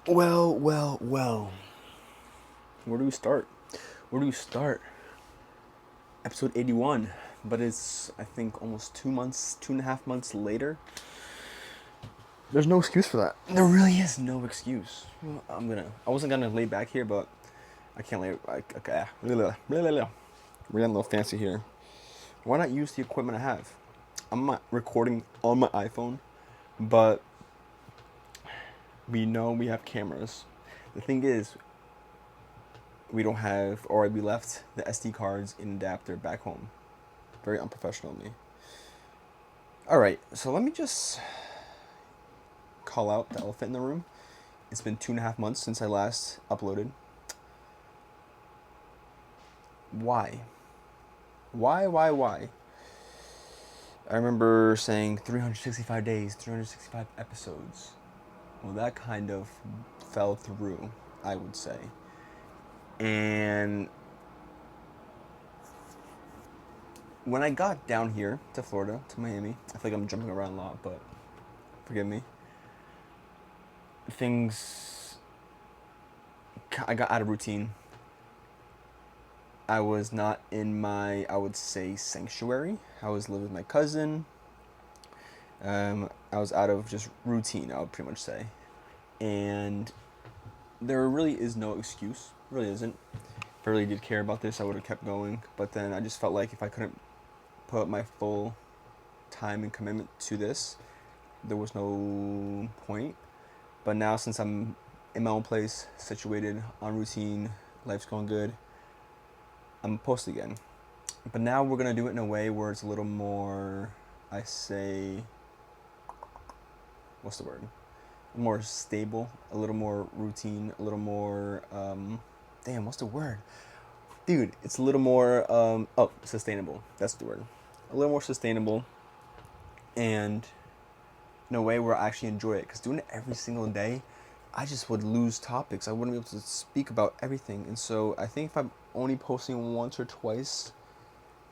Well. Where do we start? Where do we start? Episode 81. But it's, I think, almost 2 months, 2.5 months later. There's no excuse for that. There really is no excuse. I wasn't gonna lay back here, but I can't lay. Okay. We're getting a little fancy here. Why not use the equipment I have? I'm not recording on my iPhone, but we know we have cameras. The thing is, we don't have, or we left the SD cards in adapter back home. Very unprofessional of me. Alright, so let me just call out the elephant in the room. It's been 2.5 months since I last uploaded. Why? Why? I remember saying 365 days, 365 episodes. Well, that kind of fell through, I would say. And when I got down here to Florida, to Miami, I feel like I'm jumping around a lot, but forgive me. I got out of routine. I was not in my, I would say, sanctuary. I was living with my cousin. I was out of just routine, I would pretty much say. And there really is no excuse. Really isn't. If I really did care about this, I would have kept going. But then I just felt like if I couldn't put my full time and commitment to this, there was no point. But now, since I'm in my own place, situated, on routine, life's going good, I'm posting again. But now we're going to do it in a way where it's a little more, I say, what's the word? More stable, a little more routine, a little more, what's the word? Dude, it's a little more, sustainable. That's the word. A little more sustainable, and in a way where I actually enjoy it. Because doing it every single day, I just would lose topics. I wouldn't be able to speak about everything. And so I think if I'm only posting once or twice,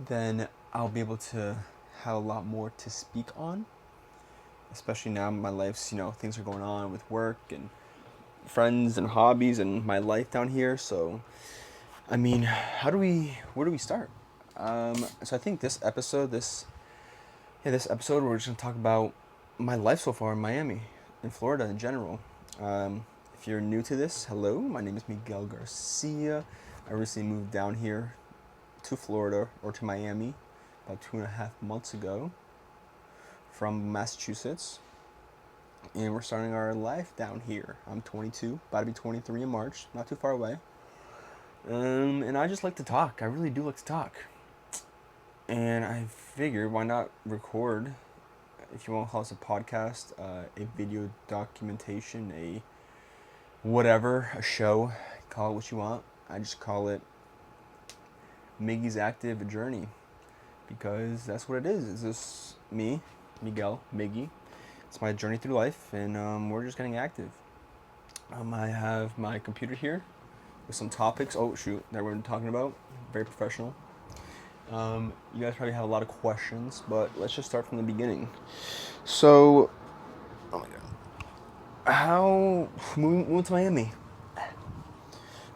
then I'll be able to have a lot more to speak on. Especially now in my life's, things are going on with work and friends and hobbies and my life down here. So, I mean, where do we start? So I think this episode, we're just going to talk about my life so far in Miami, in Florida in general. If you're new to this, hello, my name is Miguel Garcia. I recently moved down here to Florida, or to Miami, about 2.5 months ago from Massachusetts. And we're starting our life down here. I'm 22, about to be 23 in March, not too far away. And I just like to talk. I really do like to talk. And I figured, why not record, if you want to call this a podcast, a video documentation, a whatever, a show, call it what you want. I just call it Miggy's Active Journey, because that's what it is. It's just me, Miguel, Miggy. It's my journey through life, and we're just getting active. I have my computer here with some topics. Oh shoot, that we're talking about. Very professional. You guys probably have a lot of questions, but let's just start from the beginning. So, oh my god, how moving to Miami?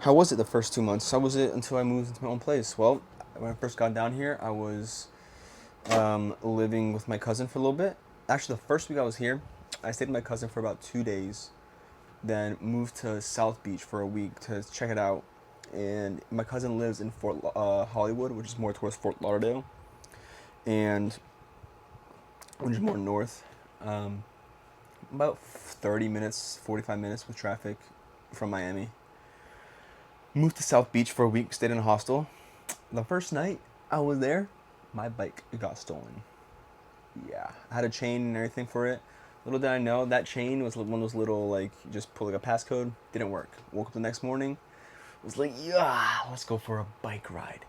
How was it the first 2 months? How was it until I moved into my own place? Well, when I first got down here, I was living with my cousin for a little bit. Actually, the first week I was here, I stayed with my cousin for about 2 days, then moved to South Beach for a week to check it out. And my cousin lives in Hollywood, which is more towards Fort Lauderdale, and which is more north. About 30 minutes, 45 minutes with traffic from Miami. Moved to South Beach for a week, stayed in a hostel. The first night I was there, my bike got stolen. Yeah, I had a chain and everything for it. Little did I know, that chain was one of those little, like, you just pull like a passcode. Didn't work. Woke up the next morning, was like, yeah, let's go for a bike ride.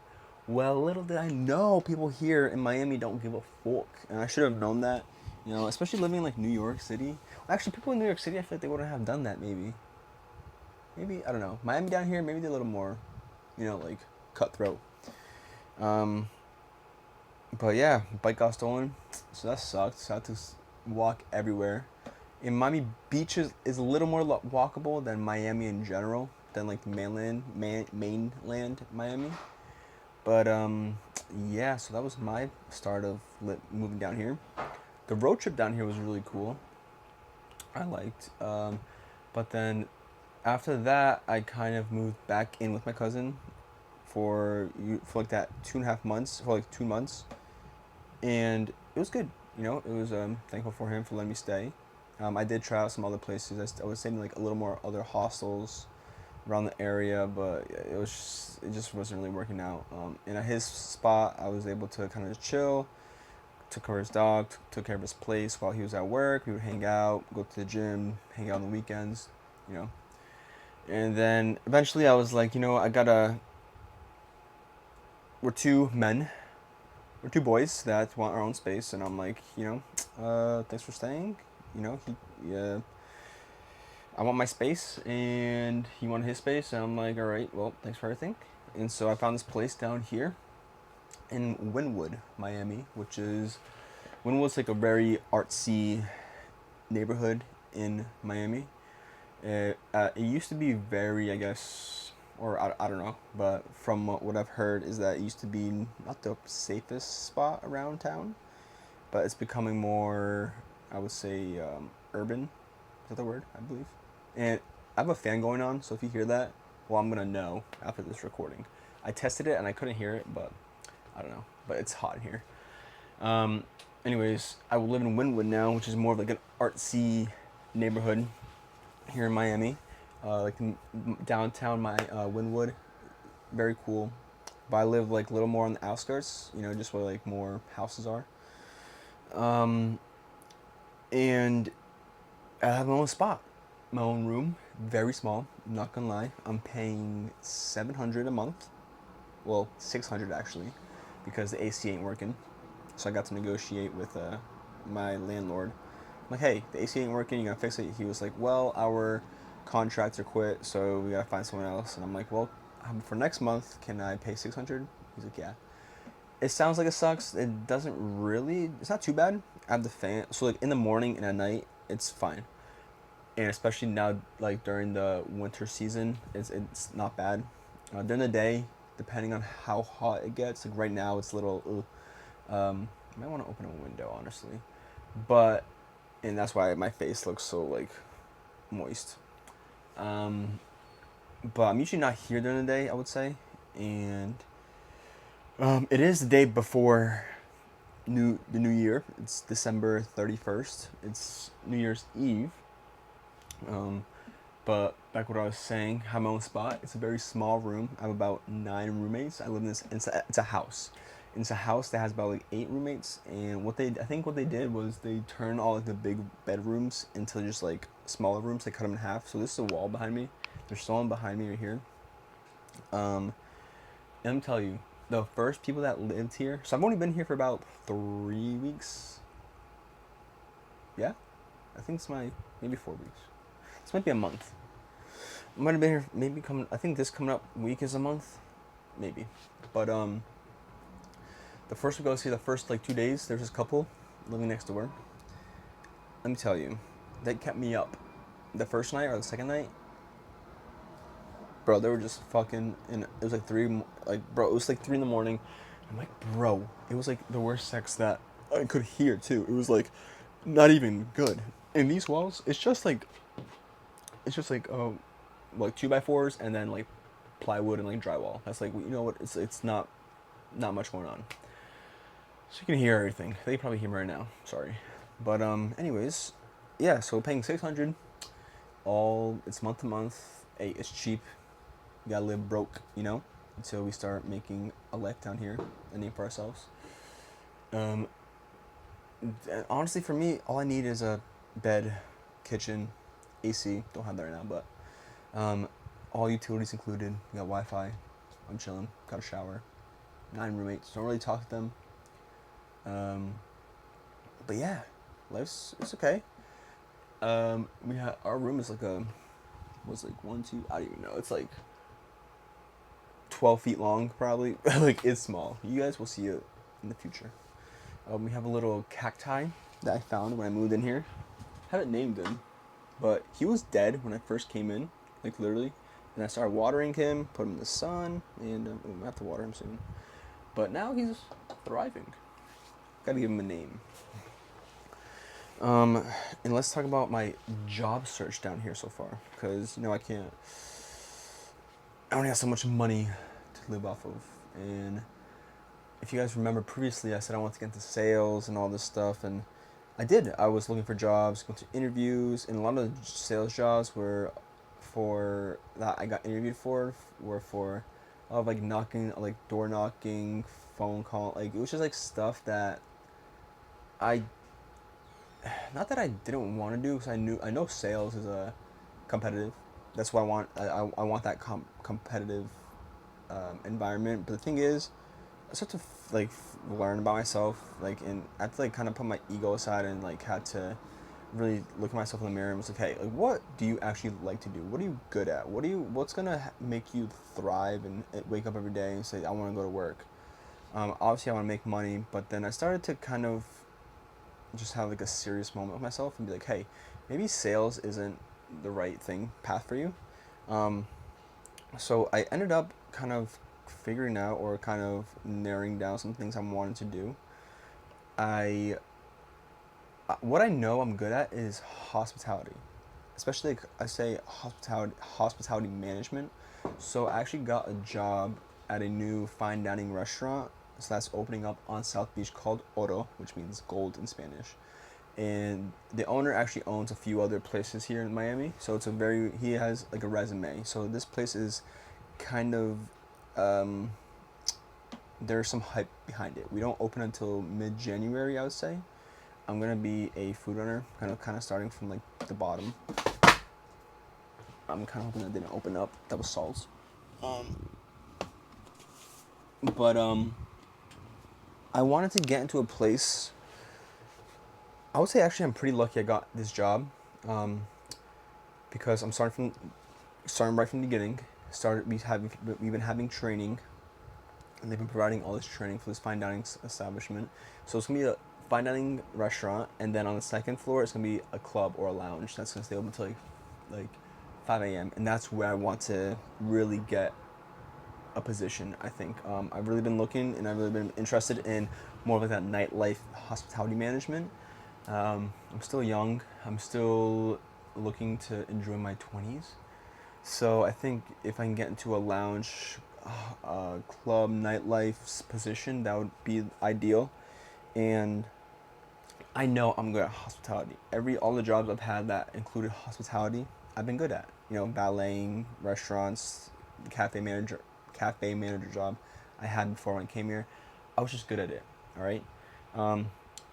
Well, little did I know, people here in Miami don't give a fuck. And I should have known that, especially living in, like, New York City. Well, actually, people in New York City, I feel like they wouldn't have done that, maybe. I don't know. Miami down here, maybe they're a little more, like, cutthroat. But yeah, bike got stolen, so that sucked. So I had to walk everywhere. In Miami Beach is a little more walkable than Miami in general, than like mainland Miami. But yeah, so that was my start of moving down here. The road trip down here was really cool. I liked. But then after that, I kind of moved back in with my cousin for like that 2.5 months, for like 2 months, and it was good. You know, it was thankful for him for letting me stay. I did try out some other places. I was staying in like a little more other hostels around the area, but it just wasn't really working out. And at his spot, I was able to kind of just chill, took care of his dog, took care of his place while he was at work. We would hang out, go to the gym, hang out on the weekends, you know. And then eventually I was like, you know, I gotta. We're two men, we're two boys that want our own space, and I'm like, you know, thanks for staying. You know, I want my space, and he wanted his space, and I'm like, all right, well, thanks for everything. And so I found this place down here in Wynwood, Miami, which is Wynwood's like a very artsy neighborhood in Miami. It used to be very, I guess, or I don't know, but from what I've heard is that it used to be not the safest spot around town, but it's becoming more, I would say, urban. Is that the word? I believe. And I have a fan going on, so if you hear that, well, I'm gonna know after this recording. I tested it and I couldn't hear it, but I don't know. But it's hot in here. Um, anyways, I live in Wynwood now, which is more of like an artsy neighborhood here in Miami. Like downtown Wynwood, very cool. But I live like a little more on the outskirts, you know, just where like more houses are. Um, and I have my own spot, my own room, very small. I'm not gonna lie, I'm paying $700 a month. Well, $600 actually, because the AC ain't working. So I got to negotiate with my landlord. I'm like, hey, the AC ain't working. You gotta fix it. He was like, well, our contracts are quit, so we gotta find someone else. And I'm like, well, for next month, can I pay 600? He's like, yeah. It sounds like it sucks. It doesn't really. It's not too bad. I have the fan, so like in the morning and at night, it's fine. And especially now, like during the winter season, it's not bad. During the day, depending on how hot it gets, like right now, it's a little. I might want to open a window, honestly, but and that's why my face looks so like moist. Um, but I'm usually not here during the day, I would say, and it is the day before the new year. It's December 31st. It's New Year's Eve. Um, but back what I was saying, I have my own spot. It's a very small room. I have about 9 roommates. I live in this. It's a house. It's a house that has about like 8 roommates. And I think what they did was they turned all like the big bedrooms into just like smaller rooms. They cut them in half. So this is a wall behind me. There's someone behind me right here. And let me tell you, the first people that lived here. So I've only been here for about 3 weeks. Yeah, I think it's maybe 4 weeks. This might be a month. I might have been here maybe coming. I think this coming up week is a month, maybe. But the first week I was here, the first like 2 days, there's this couple living next door. Let me tell you, they kept me up. The first night or the second night, bro, they were just fucking. And it was like bro, it was like 3 in the morning. I'm like, bro, it was like the worst sex that I could hear too. It was like not even good. And these walls, it's just like like 2x4s and then like plywood and like drywall. That's like, you know what? It's not much going on. So you can hear everything. They probably hear me right now. Sorry, but anyways, yeah. So paying 600, it's month to month. Hey, it's cheap. You gotta live broke, you know, until we start making a life down here, a name for ourselves. Um, honestly, for me, all I need is a bed, kitchen, AC. Don't have that right now, but all utilities included. We got Wi-Fi. I'm chilling. Got a shower. 9 roommates. Don't really talk to them. But yeah, it's okay. Our room is like what's like 1, 2. I don't even know. It's like 12 feet long, probably. Like it's small. You guys will see it in the future. We have a little cacti that I found when I moved in here. haven't named him, but he was dead when I first came in, like literally. And I started watering him, put him in the sun, and I have to water him soon. But now he's thriving. Gotta give him a name. And let's talk about my job search down here so far, because I can't. I only have so much money to live off of, and if you guys remember previously, I said I wanted to get into sales and all this stuff, and I did. I was looking for jobs, going to interviews, and a lot of the sales jobs were for that I got interviewed for were for like knocking, like door knocking, phone call, like it was just like stuff that I not that I didn't want to do because I know sales is a competitive. That's why I want that competitive environment. But the thing is, I start to learn about myself, and I had to kind of put my ego aside and had to really look at myself in the mirror and was like, hey, what do you actually like to do? What are you good at? What's gonna make you thrive and wake up every day and say I want to go to work? Obviously, I want to make money, but then I started to kind of just have a serious moment with myself and be like, hey, maybe sales isn't the right path for you. So I ended up kind of figuring out or kind of narrowing down some things I wanted to do. What I know I'm good at is hospitality, especially I say hospitality management. So I actually got a job at a new fine dining restaurant. So that's opening up on South Beach called Oro, which means gold in Spanish. And the owner actually owns a few other places here in Miami. So he has a resume. So this place is kind of, there's some hype behind it. We don't open until mid-January, I would say. I'm gonna be a food runner, kind of starting from the bottom. I'm kind of hoping that didn't open up. That was salt. But I wanted to get into a place. I would say actually I'm pretty lucky I got this job, because I'm starting right from the beginning. We've been having training, and they've been providing all this training for this fine dining establishment. So it's gonna be a fine dining restaurant, and then on the second floor it's gonna be a club or a lounge that's gonna stay open until like 5 a.m. and that's where I want to really get a position. I think I've really been looking, and I've really been interested in more of that nightlife hospitality management. I'm still young. I'm still looking to enjoy my 20s. So I think if I can get into a lounge, club, nightlife position, that would be ideal. And I know I'm good at hospitality. All the jobs I've had that included hospitality, I've been good at. Valeting, restaurants, cafe manager job I had before when I came here. I was just good at it. All right.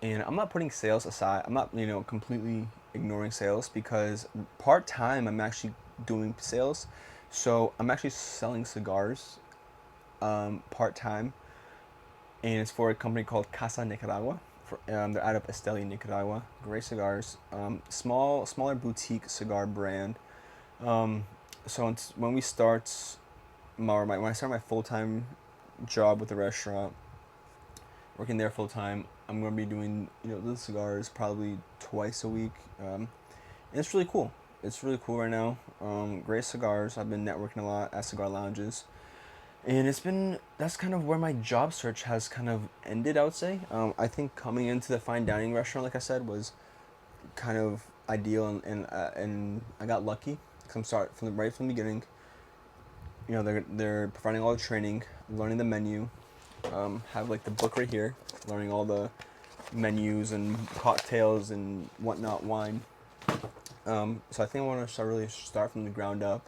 And I'm not putting sales aside. I'm not completely ignoring sales, because part time I'm actually doing sales. So I'm actually selling cigars part time, and it's for a company called Casa Nicaragua. They're out of Esteli, Nicaragua. Great cigars. Smaller boutique cigar brand. So when I start my full time job with the restaurant, working there full time, I'm gonna be doing the cigars probably twice a week. And it's really cool. It's really cool right now. Great cigars. I've been networking a lot at cigar lounges. And that's kind of where my job search has kind of ended, I would say. I think coming into the fine dining restaurant, like I said, was kind of ideal, and I got lucky because right from the beginning. They're providing all the training, learning the menu, have the book right here, learning all the menus and cocktails and whatnot, wine. So I think I want to really start from the ground up,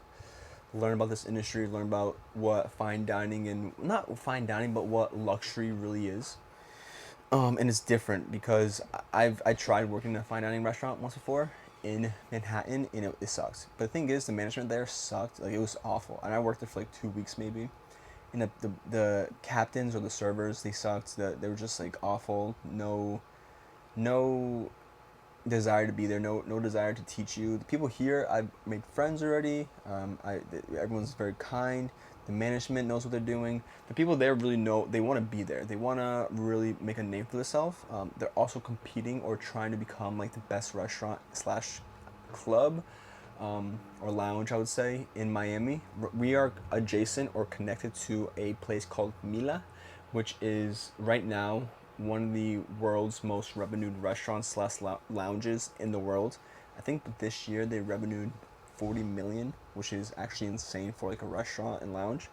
learn about this industry, learn about what fine dining, and not fine dining, but what luxury really is. And it's different because I tried working in a fine dining restaurant once before in Manhattan, and it sucked. But the thing is, the management there sucked. It was awful, and I worked there for 2 weeks maybe. And the captains or the servers, they sucked. They were just awful. No desire to be there. No desire to teach you. The people here, I've made friends already. Everyone's very kind. The management knows what they're doing. The people there really know, they want to be there. They want to really make a name for themselves. They're also competing or trying to become like the best restaurant slash club, or lounge, I would say, in Miami. We are adjacent or connected to a place called Mila, which is right now one of the world's most revenued restaurants slash lounges in the world. I think this year they revenued 40 million, which is actually insane for like a restaurant and lounge.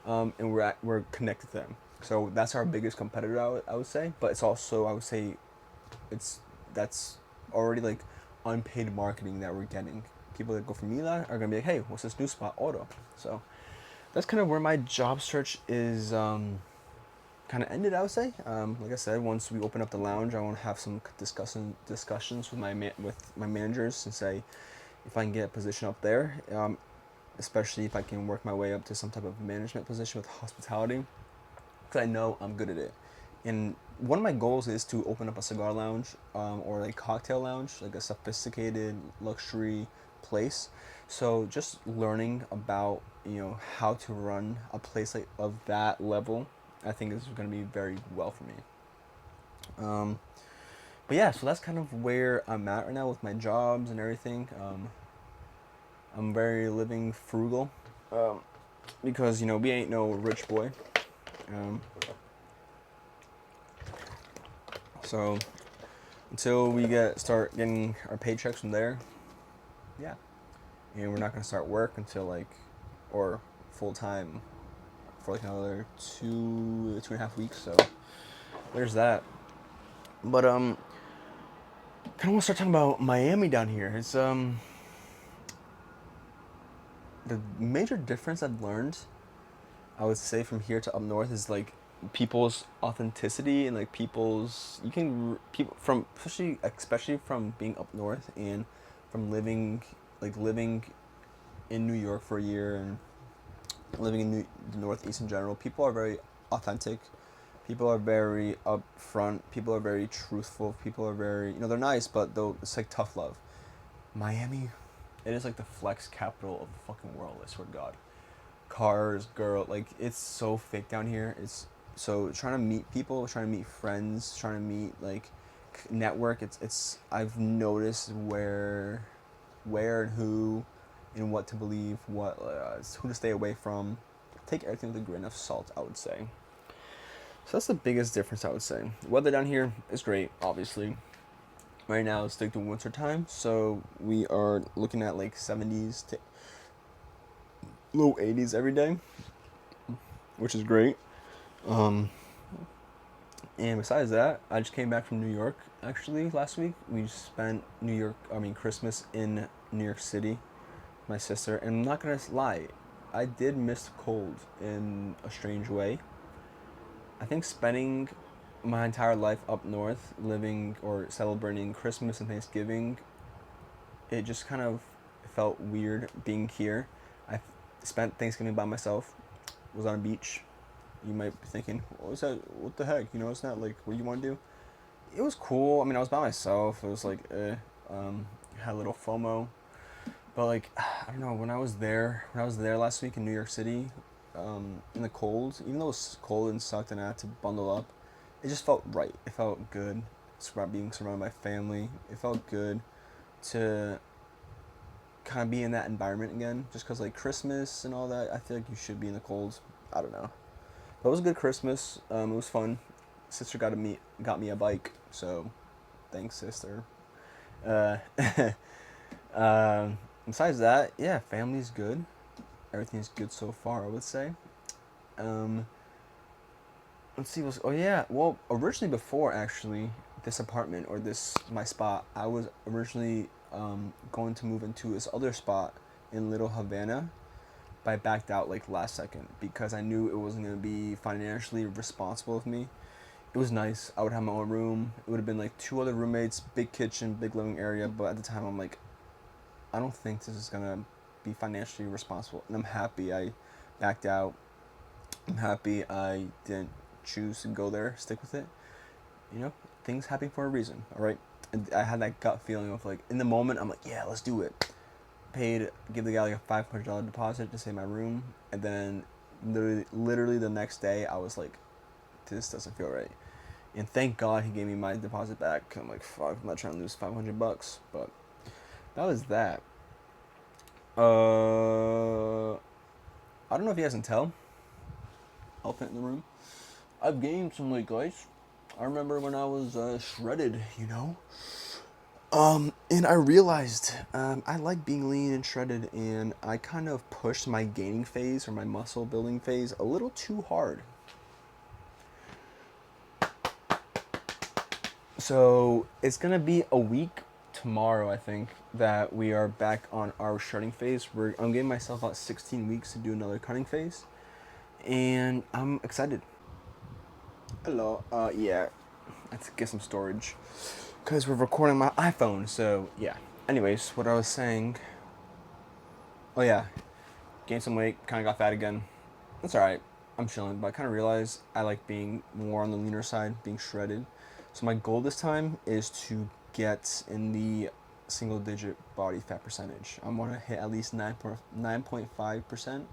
And we're connected to them, so that's our biggest competitor. I would say, but it's also, I would say, it's that's already like unpaid marketing that we're getting. People that go from Mila are gonna be like, hey, what's this new spot, Auto? So that's kind of where my job search is kind of ended, I would say. Like I said, once we open up the lounge, I want to have some discussions with my managers and say if I can get a position up there, especially if I can work my way up to some type of management position with hospitality, because I know I'm good at it. And one of my goals is to open up a cigar lounge, or like cocktail lounge, like a sophisticated luxury place. So just learning about, how to run a place like of that level, I think is going to be very well for me. But yeah, so that's kind of where I'm at right now with my jobs and everything. I'm very living frugal, because we ain't no rich boy. So until we start getting our paychecks from there, yeah, and we're not gonna start work until or full time for like another 2.5 weeks. So there's that. But kind of want to start talking about Miami down here. It's the major difference I've learned, I would say, from here to up north is like people's authenticity, and like people from especially from being up north and from living in New York for a year and living in the Northeast in general. People are very authentic. People are very upfront. People are very truthful. People are very, they're nice, but it's like tough love. Miami, it is like the flex capital of the fucking world, I swear to God. Cars, girl, like it's so fake down here. It's so trying to meet people, trying to meet friends, trying to meet like network. It's I've noticed where and who and what to believe, who to stay away from. Take everything with a grain of salt, I would say. So that's the biggest difference, I would say. Weather down here is great, obviously. Right now it's like the winter time, so we are looking at like 70s to low 80s every day, which is great. And besides that, I just came back from New York actually last week. We spent Christmas in New York City, my sister, and I'm not gonna lie, I did miss the cold in a strange way. I think spending my entire life up north, living or celebrating Christmas and Thanksgiving, it just kind of felt weird being here. I spent Thanksgiving by myself, was on a beach. You might be thinking, what was that? What the heck? It's not like what you want to do. It was cool. I mean, I was by myself. It was like, had a little FOMO. But like, I don't know. When I was there last week in New York City, in the cold, even though it was cold and sucked and I had to bundle up, it just felt right. It felt good. Being surrounded by family. It felt good to kind of be in that environment again. Just because like Christmas and all that, I feel like you should be in the cold. I don't know. But it was a good Christmas. It was fun. Sister got me a bike, so thanks, sister. Uh, besides that, yeah, family's good. Everything's good so far, I would say. Let's see. Well, originally before actually this apartment or my spot, I was originally going to move into this other spot in Little Havana, but I backed out like last second because I knew it wasn't gonna be financially responsible of me. It was nice. I would have my own room. It would have been like 2 other roommates, big kitchen, big living area. But at the time, I'm like, I don't think this is gonna be financially responsible, and I'm happy I backed out. I'm happy I didn't choose to go there, stick with it. Things happen for a reason, all right? And I had that gut feeling of like, in the moment, I'm like, yeah, let's do it. Give the guy like a $500 deposit to save my room, and then literally the next day, I was like, this doesn't feel right. And thank God he gave me my deposit back. I'm like, fuck, I'm not trying to lose $500. But that was that. I don't know if you guys can tell. Elephant in the room. I've gained some weight, guys. I remember when I was shredded, you know. And I realized I like being lean and shredded, and I kind of pushed my gaining phase or my muscle building phase a little too hard. So it's gonna be a week tomorrow, I think, that we are back on our shredding phase. I'm giving myself about 16 weeks to do another cutting phase, and I'm excited. Hello. Yeah, I have to get some storage because we're recording my iPhone. So yeah. Anyways, what I was saying. Oh yeah, gained some weight, kind of got fat again. That's alright. I'm chilling, but I kind of realized I like being more on the leaner side, being shredded. So my goal this time is to get in the single digit body fat percentage. I want to hit at least 9.5%.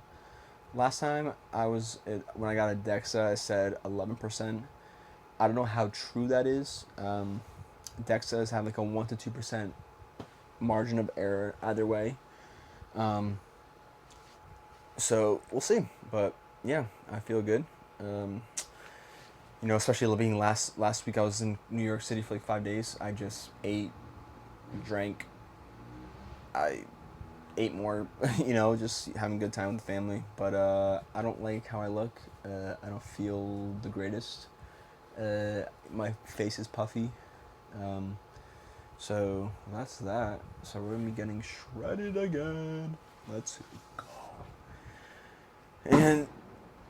Last time when I got a DEXA, I said 11%. I don't know how true that is. DEXAs have like a 1 to 2% margin of error either way. So we'll see. But yeah, I feel good. Especially being last week, I was in New York City for like 5 days. I just ate, drank, I ate more, just having a good time with the family. But I don't like how I look. I don't feel the greatest. My face is puffy. So that's that. So we're gonna be getting shredded again. Let's go. And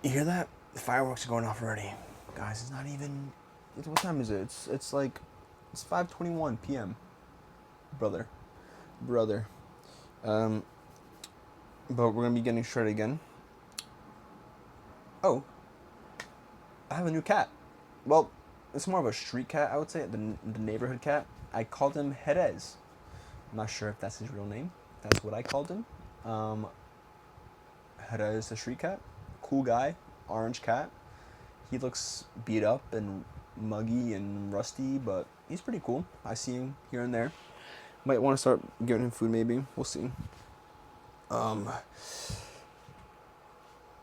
you hear that? The fireworks are going off already. Guys, it's not even... What time is it? It's 5:21 p.m. Brother. But we're going to be getting shredded again. Oh. I have a new cat. Well, it's more of a street cat, I would say. The neighborhood cat. I called him Jerez. I'm not sure if that's his real name. That's what I called him. Jerez, the street cat. Cool guy. Orange cat. He looks beat up and muggy and rusty, but he's pretty cool. I see him here and there. Might want to start giving him food, maybe. We'll see.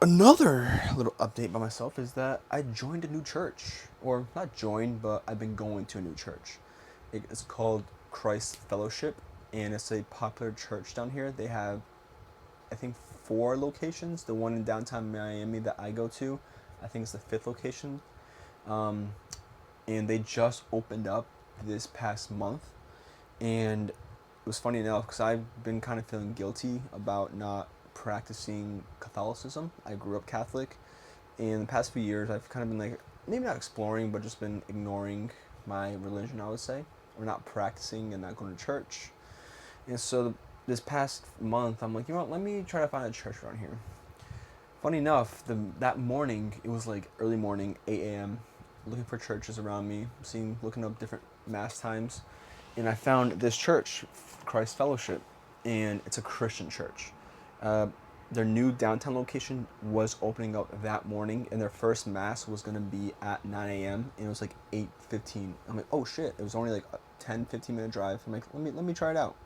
Another little update by myself is that I joined a new church. Or, not joined, but I've been going to a new church. It's called Christ Fellowship, and it's a popular church down here. They have, I think, 4 locations. The one in downtown Miami that I go to, I think it's the 5th location. And they just opened up this past month. And it was funny enough because I've been kind of feeling guilty about not practicing Catholicism. I grew up Catholic. In the past few years, I've kind of been like, maybe not exploring, but just been ignoring my religion, I would say. Or not practicing and not going to church. And so this past month, I'm like, you know what, let me try to find a church around here. Funny enough, that morning, it was like early morning, 8 a.m., looking for churches around me, looking up different mass times, and I found this church, Christ Fellowship, and it's a Christian church. Their new downtown location was opening up that morning, and their first mass was going to be at 9 a.m., and it was like 8:15. I'm like, oh shit, it was only like a 10-15 minute drive. I'm like, let me try it out.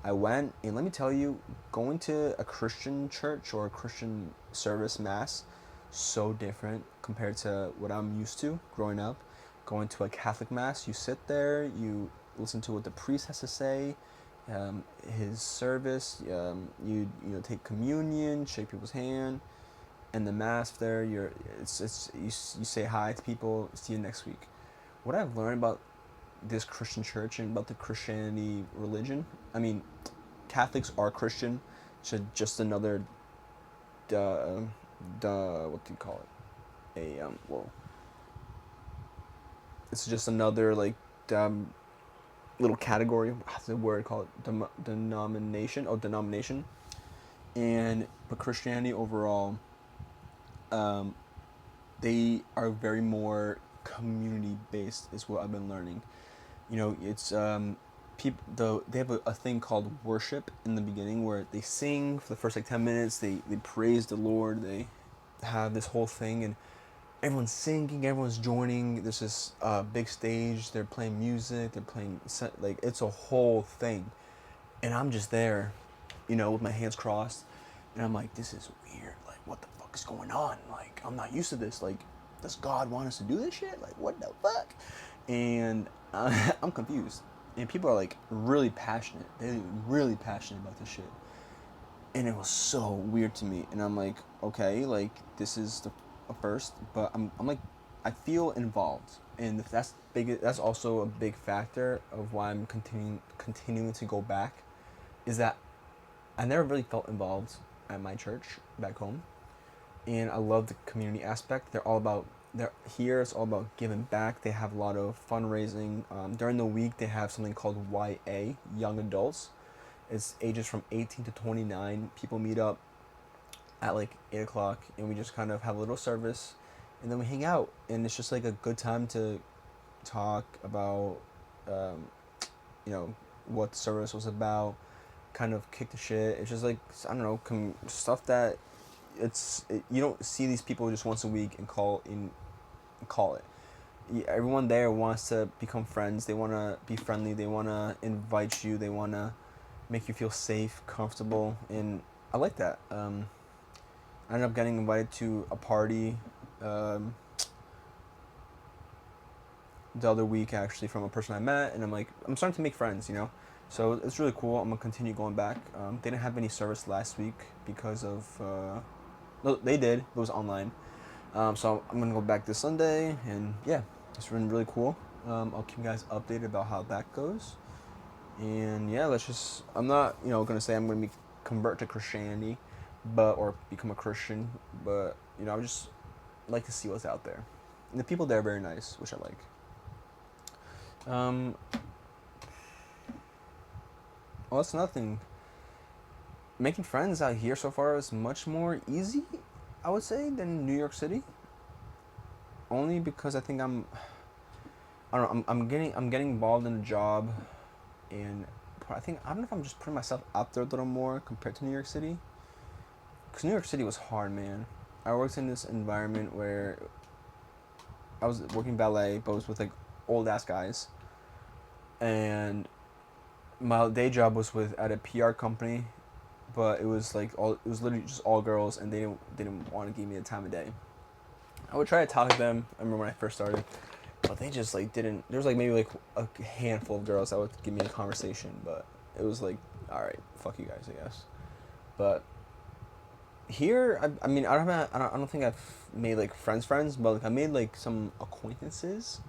I went, and let me tell you, going to a Christian church or a Christian service mass, so different compared to what I'm used to growing up. Going to a Catholic mass, you sit there, you listen to what the priest has to say, his service, you take communion, shake people's hand, and the mass there, you say hi to people, see you next week. What I've learned about this Christian church and about the Christianity religion. I mean, Catholics are Christian, so just another, what do you call it? It's just another like little category. What's the word called? Denomination. Oh, denomination. But Christianity overall, they are very more community based, is what I've been learning. It's they have a thing called worship in the beginning where they sing for the first like 10 minutes. They praise the Lord. They have this whole thing, and everyone's singing, everyone's joining. There's this big stage. They're playing music. They're playing like it's a whole thing, and I'm just there, with my hands crossed, and I'm like, this is weird. Like, what the fuck is going on? Like, I'm not used to this. Like, does God want us to do this shit? Like, what the fuck? And I'm confused. And people are like really passionate. They're really passionate about this shit. And it was so weird to me. And I'm like, okay, like this is the first, but I'm like, I feel involved. And if that's big, that's also a big factor of why I'm continuing to go back, is that I never really felt involved at my church back home. And I love the community aspect. They're here. It's all about giving back. They have a lot of fundraising. During the week, they have something called YA, Young Adults. It's ages from 18 to 29. People meet up at like 8 o'clock, and we just kind of have a little service, and then we hang out. And it's just like a good time to talk about, what the service was about, kind of kick the shit. It's just like, I don't know, stuff that you don't see these people just once a week and call it. Everyone there wants to become friends. They want to be friendly. They want to invite you. They want to make you feel safe, comfortable, and I like that. I ended up getting invited to a party the other week, actually, from a person I met, and I'm starting to make friends, So it's really cool. I'm gonna continue going back. They didn't have any service last week because of no, they did. It was online. So I'm gonna go back this Sunday, and yeah, it's been really cool. I'll keep you guys updated about how that goes. And yeah, I'm not, gonna say I'm gonna convert to Christianity, or become a Christian, but I just like to see what's out there. And the people there are very nice, which I like. Well, that's nothing. Making friends out here so far is much more easy, I would say, than New York City. Only because I think I'm getting involved in a job, and I don't know if I'm just putting myself out there a little more compared to New York City. Because New York City was hard, man. I worked in this environment where I was working ballet, but it was with like old ass guys, and my day job was at a PR company, but it was literally just all girls, and they didn't want to give me the time of day. I would try to talk to them. I remember when I first started, but they just like didn't. There was like maybe like a handful of girls that would give me a conversation, but it was like, all right, fuck you guys, I guess. But here, I mean, I don't think I've made like friends, but like I made like some acquaintances.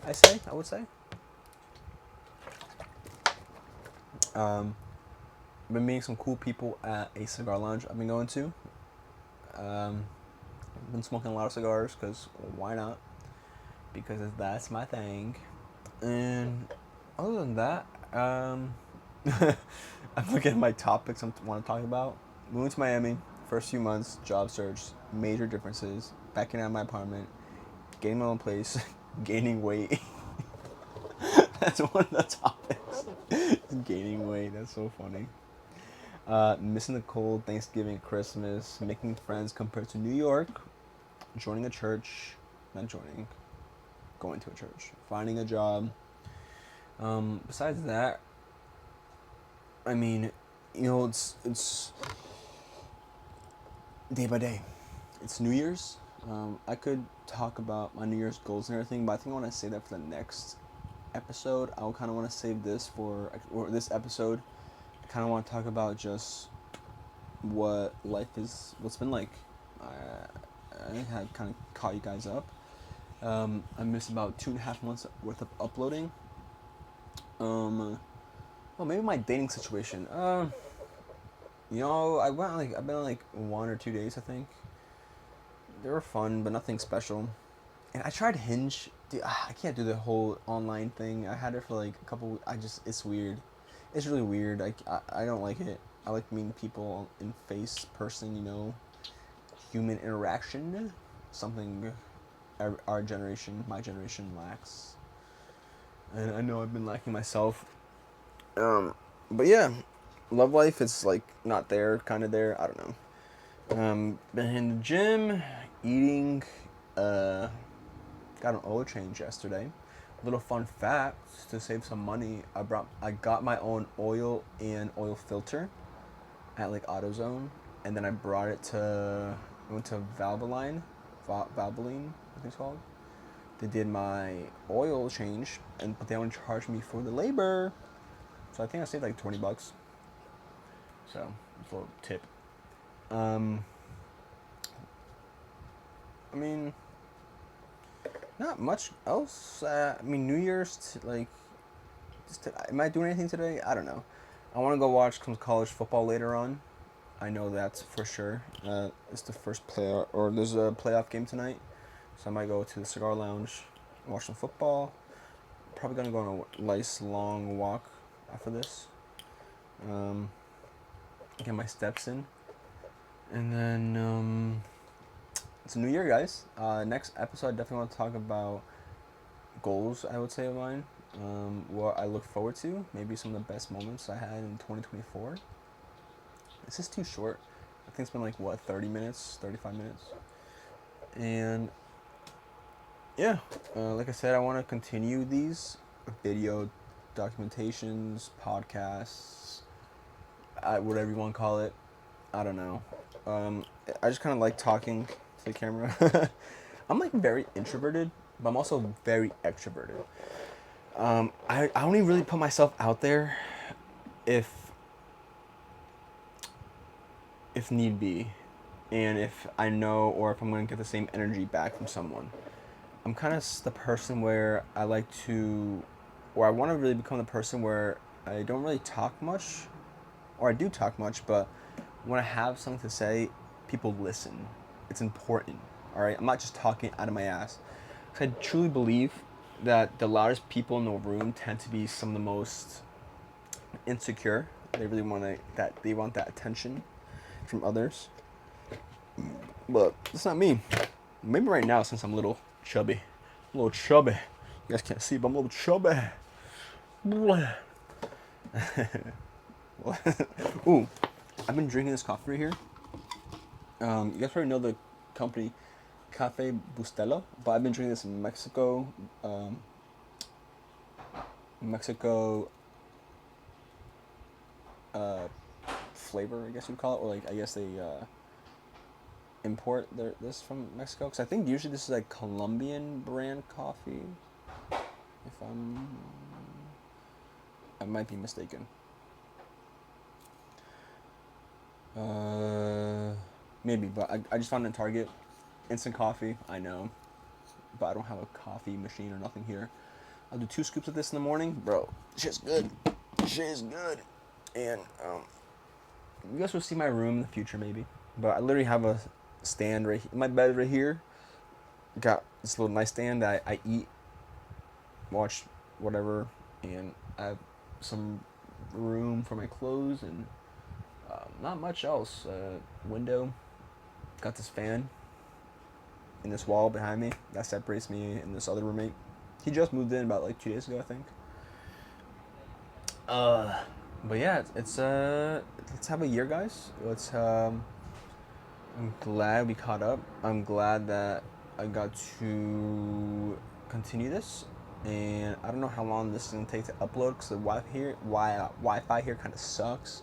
I would say. I've been meeting some cool people at a cigar lounge I've been going to. I've been smoking a lot of cigars because why not? Because that's my thing. And other than that, I'm looking at my topics I want to talk about. Moving to Miami, first few months, job search, major differences, backing out of my apartment, getting my own place, gaining weight. That's one of the topics. Gaining weight, that's so funny. Missing the cold, Thanksgiving, Christmas, making friends compared to New York, joining a church, going to a church, finding a job. Besides that, I mean, it's day by day. It's New Year's. I could talk about my New Year's goals and everything, but I think I want to save that for the next episode. I kind of want to save this or this episode. I kind of want to talk about just what life is, what's been like. I had kind of caught you guys up. I missed about 2.5 months worth of uploading. Well, maybe my dating situation. I've been on like 1 or 2 days, I think. They were fun, but nothing special. And I tried Hinge. Dude, I can't do the whole online thing. I had it for like a couple. It's weird. It's really weird. I don't like it. I like meeting people in person. Human interaction. Something my generation lacks. And I know I've been lacking myself. But yeah, love life is like not there, kind of there. I don't know. Been in the gym, eating. Got an oil change yesterday. Little fun fact to save some money. I got my own oil and oil filter at like AutoZone, and then I brought it to. I went to Valvoline, Valvoline, I think it's called. They did my oil change, but they only charged me for the labor. So I think I saved like $20. So it's a little tip. I mean, not much else. I mean, New Year's am I doing anything today? I don't know. I want to go watch some college football later on. I know that's for sure. It's the first playoff, or there's a playoff game tonight, so I might go to the cigar lounge, watch some football. Probably gonna go on a nice long walk after this. Get my steps in, and then it's a new year, guys. Next episode, I definitely want to talk about goals. I would say of mine. What I look forward to. Maybe some of the best moments I had in 2024. This is too short. I think it's been like 30 minutes, 35 minutes, and yeah, like I said, I want to continue these video documentations, podcasts, whatever you want to call it. I don't know. I just kind of like talking to the camera. I'm like very introverted, but I'm also very extroverted. I only really put myself out there if need be, and if I know, or if I'm going to get the same energy back from someone. I'm kind of the person where I like to, or I want to really become the person where I don't really talk much, or I do talk much, but when I have something to say, people listen. It's important, all right? I'm not just talking out of my ass. I truly believe that the loudest people in the room tend to be some of the most insecure. They really want that attention from others. But it's not me. Maybe right now, since I'm a little chubby. You guys can't see, but I'm a little chubby. Ooh, I've been drinking this coffee right here. You guys probably know the company Cafe Bustelo, but I've been drinking this in Mexico. Flavor, I guess you'd call it, or like I guess they import this from Mexico, because I think usually this is like Colombian brand coffee. If I might be mistaken. Maybe, but I just found it in Target. Instant coffee, I know, but I don't have a coffee machine or nothing here. I'll do 2 scoops of this in the morning, bro. Shit's good. Shit's good. And you guys will see my room in the future, maybe. But I literally have a stand right here. My bed right here. Got this little nightstand that I eat, watch whatever, and I have some room for my clothes and not much else. Window. Got this fan in this wall behind me that separates me and this other roommate. He just moved in about like 2 days ago, I think. But yeah, it's let's have a year, guys. I'm glad we caught up. I'm glad that I got to continue this, and I don't know how long this is gonna take to upload because the Wi-Fi here kind of sucks,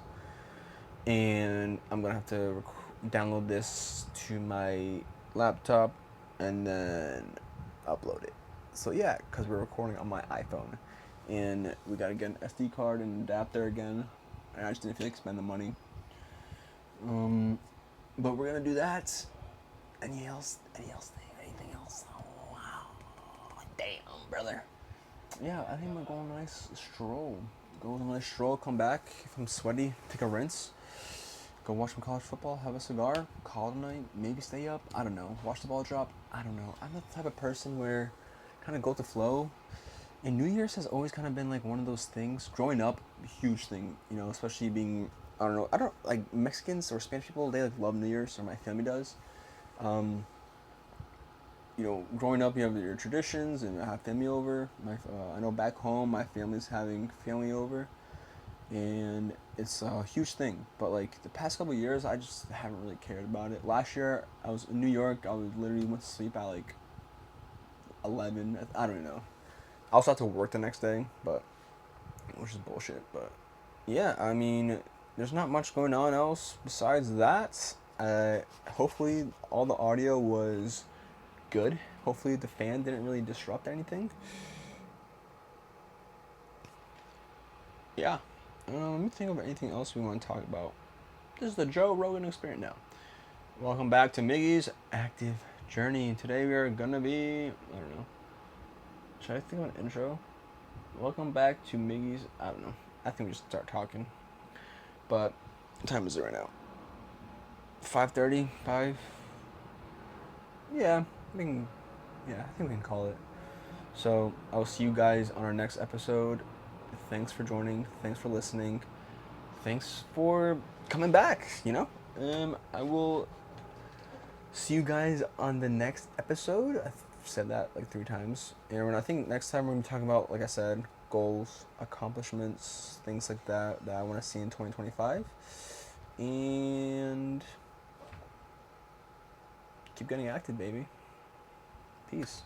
and I'm gonna have to download this to my laptop and then upload it. So yeah, because we're recording on my iPhone, and we gotta get an SD card and adapter again, and I just didn't feel like spending the money. But we're gonna do that. Anything else? Oh wow, damn, brother. Yeah, I think I'm gonna go on a nice stroll. Come back if I'm sweaty, take a rinse, go watch some college football, have a cigar, call it a night, maybe stay up, I don't know, watch the ball drop, I don't know. I'm the type of person where kind of go with the flow, and New Year's has always kind of been like one of those things, growing up, huge thing, you know, especially being, I don't like Mexicans or Spanish people, they like love New Year's, or my family does. You know, growing up, you have your traditions, and I have family over. I know back home, my family's having family over, and it's a huge thing. But like the past couple of years, I just haven't really cared about it. Last year, I was in New York. I was literally went to sleep at like 11. I don't know. I also had to work the next day, but which is bullshit. But yeah, I mean, there's not much going on else besides that. Hopefully, all the audio was good. Hopefully, the fan didn't really disrupt anything. Yeah. Let me think of anything else we want to talk about. This is the Joe Rogan Experience now. Welcome back to Miggy's Active Journey. Today we are gonna be, I don't know. Should I think of an intro? Welcome back to Miggy's, I don't know. I think we just start talking. But what time is it right now? 5:30? 5? Yeah, I think we can call it. So I'll see you guys on our next episode. Thanks for joining. Thanks for listening. Thanks for coming back. I will see you guys on the next episode. I've said that like 3 times. And I think next time we're gonna be talking about, like I said, goals, accomplishments, things like that I want to see in 2025. And keep getting active, baby. Peace.